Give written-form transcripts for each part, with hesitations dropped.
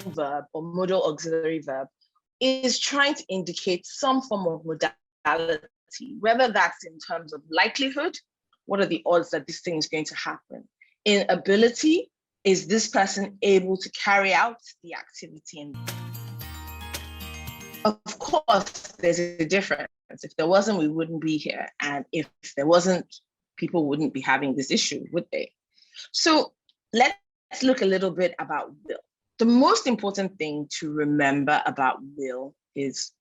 verb or modal auxiliary verb is trying to indicate some form of modality, whether that's in terms of likelihood, what are the odds that this thing is going to happen? In ability, is this person able to carry out the activity? And of course, there's a difference. If there wasn't, we wouldn't be here. And if there wasn't, people wouldn't be having this issue, would they? So let's look a little bit about will. The most important thing to remember about will is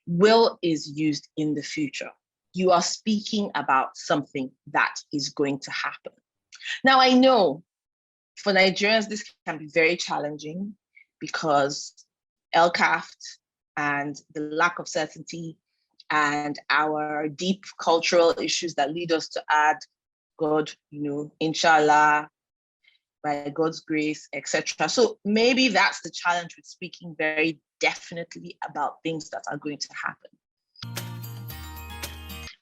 used in the future. You are speaking about something that is going to happen. Now, I know for Nigerians, this can be very challenging because LCAFT and the lack of certainty and our deep cultural issues that lead us to add God, inshallah, by God's grace, etc. So maybe that's the challenge with speaking very definitely about things that are going to happen.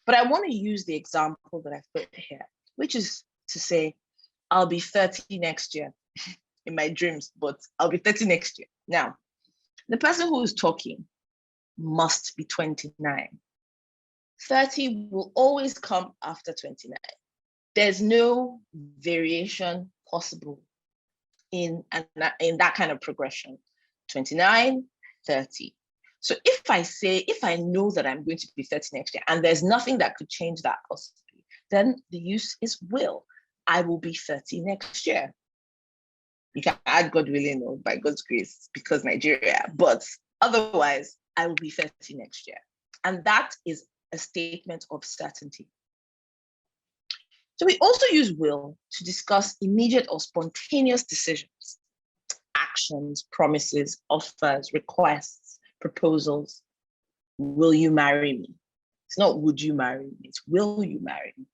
But I want to use the example that I've put here, which is to say, I'll be 30 next year in my dreams, but I'll be 30 next year. Now, the person who is talking must be 29. 30 will always come after 29. There's no variation possible in that kind of progression. 29, 30. So if I know that I'm going to be 30 next year and there's nothing that could change that possibly, then the use is will. I will be 30 next year. You can add God willing or by God's grace because Nigeria, but otherwise I will be 30 next year. And that is a statement of certainty. So we also use will to discuss immediate or spontaneous decisions, actions, promises, offers, requests, proposals. Will you marry me? It's not would you marry me, it's will you marry me?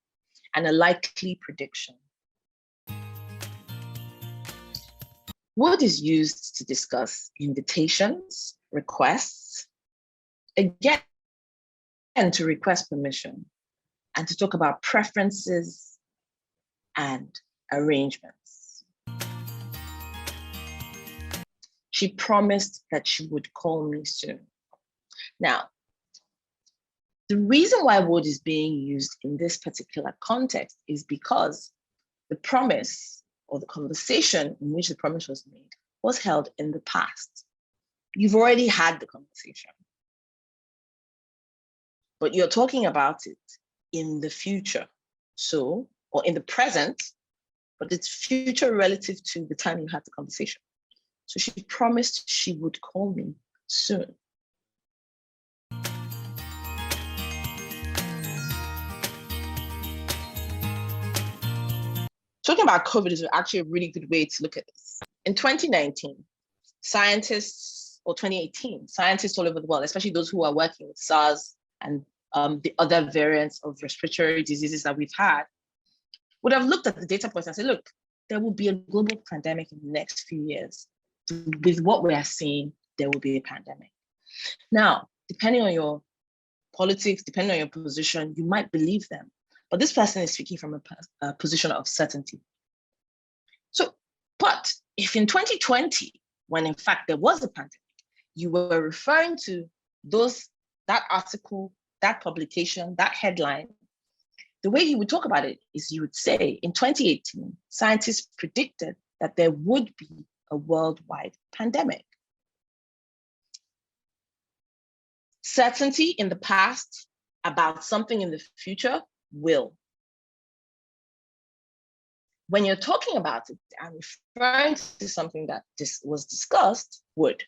And a likely prediction. Would is used to discuss invitations, requests, again, and to request permission, and to talk about preferences and arrangements. She promised that she would call me soon. Now, the reason why would is being used in this particular context is because the promise or the conversation in which the promise was made was held in the past. You've already had the conversation, but you're talking about it in the future. So, or in the present, but it's future relative to the time you had the conversation. So she promised she would call me soon. Talking about COVID is actually a really good way to look at this. In 2019, scientists, or 2018, scientists all over the world, especially those who are working with SARS and the other variants of respiratory diseases that we've had, would have looked at the data points and said, look, there will be a global pandemic in the next few years. With what we are seeing, there will be a pandemic. Now, depending on your politics, depending on your position, you might believe them. But this person is speaking from a position of certainty. So, but if in 2020, when in fact there was a pandemic, you were referring to that article, that publication, that headline, the way you would talk about it is you would say, in 2018, scientists predicted that there would be a worldwide pandemic. Certainty in the past about something in the future will. When you're talking about it and referring to something that was discussed, would.